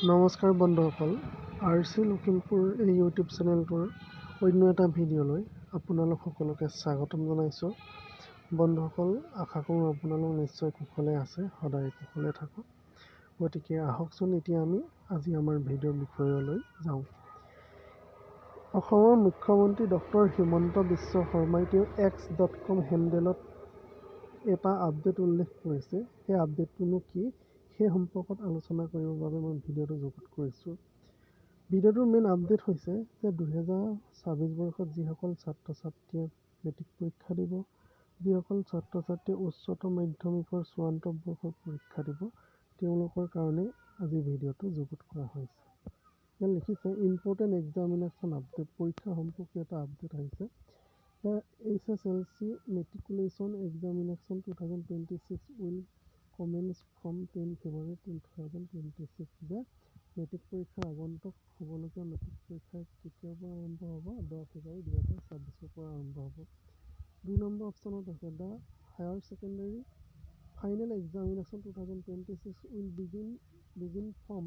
নমস্কাৰ বন্ধুসকল, RC লখিমপুৰ এই ইউটিউব চেনেলটোৰ অন্য এটা ভিডিঅ'লৈ আপোনালোক সকলোকে স্বাগতম জনাইছোঁ। বন্ধুসকল, আশা কৰোঁ আপোনালোক নিশ্চয় কুশলে আছে, সদায় কুশলে থাকক। গতিকে আহকচোন এতিয়া আমি আজি আমাৰ ভিডিঅ'ৰ বিষয়লৈ যাওঁ। অসমৰ মুখ্যমন্ত্ৰী ডক্টৰ হিমন্ত বিশ্ব শৰ্মাই তেওঁ x.com হেণ্ডেলত এটা আপডেট উল্লেখ কৰিছে। সেই আপডেটটোনো কি, সেই সম্পৰ্কত আলোচনা কৰিবৰ বাবে মই ভিডিঅ'টো যুগুত কৰিছোঁ। ভিডিঅ'টোৰ মেইন আপডেট হৈছে যে 2026 বৰ্ষত যিসকল ছাত্ৰ ছাত্ৰীয়ে মেট্ৰিক পৰীক্ষা দিব, যিসকল ছাত্ৰ ছাত্ৰীয়ে উচ্চতৰ মাধ্যমিকৰ চূড়ান্ত বৰ্ষৰ পৰীক্ষা দিব, তেওঁলোকৰ কাৰণে আজি ভিডিঅ'টো যুগুত কৰা হৈছে। ইয়াত লিখিছে ইম্পৰ্টেণ্ট এক্সামিনেশ্যন আপডেট, পৰীক্ষা সম্পৰ্কীয় এটা আপডেট আহিছে। HSLC Matriculation Examination 2026 will commence from 10 February 2026 যে মেট্ৰিক পৰীক্ষাৰ আগন্তুক হ'বলগীয়া মেট্ৰিক পৰীক্ষা কেতিয়াৰ পৰা আৰম্ভ হ'ব? 10 ফেব্ৰুৱাৰী 2026 পৰা আৰম্ভ হ'ব। 2 নম্বৰ অপশ্যনত আছে the higher secondary final examination 2026 will begin from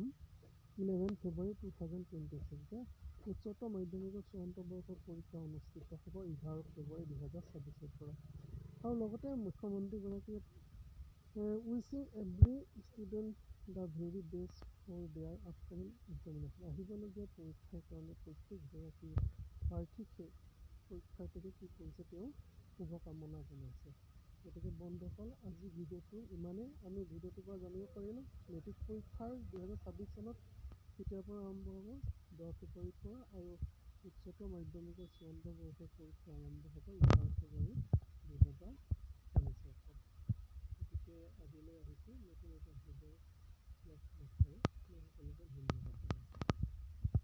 11 February 2026 যে উচ্চতৰ মাধ্যমিকৰ চূড়ান্ত বৰ্ষৰ পৰীক্ষা অনুষ্ঠিত হ'ব 11 ফেব্ৰুৱাৰী 2026 পৰা। আৰু লগতে মুখ্যমন্ত্ৰীগৰাকীয়ে wishing every student the very best for their upcoming examination, আহিবলগীয়া পৰীক্ষাৰ কাৰণে প্ৰত্যেকগৰাকী প্ৰাৰ্থীক সেই পৰীক্ষাৰ্থীকে কি কৰিছে, তেওঁ শুভকামনা জনাইছে। গতিকে বন্ধুসকল, আজি ভিডিঅ'টো ইমানেই। আমি ভিডিঅ'টোৰ পৰা জানিব পাৰিলোঁ মেট্ৰিক পৰীক্ষাৰ 2026 চনত কেতিয়াৰ পৰা আৰম্ভ হ'ব? 10 ফেব্ৰুৱাৰীৰ পৰা, আৰু উচ্চতৰ মাধ্যমিকৰ চূড়ান্ত বৰ্ষৰ পৰীক্ষা আৰম্ভ হ'ব 11 ফেব্ৰুৱাৰী 2026 পৰা। গতিকে আজিলৈ আহিছোঁ নতুন এটা ভিডিঅ'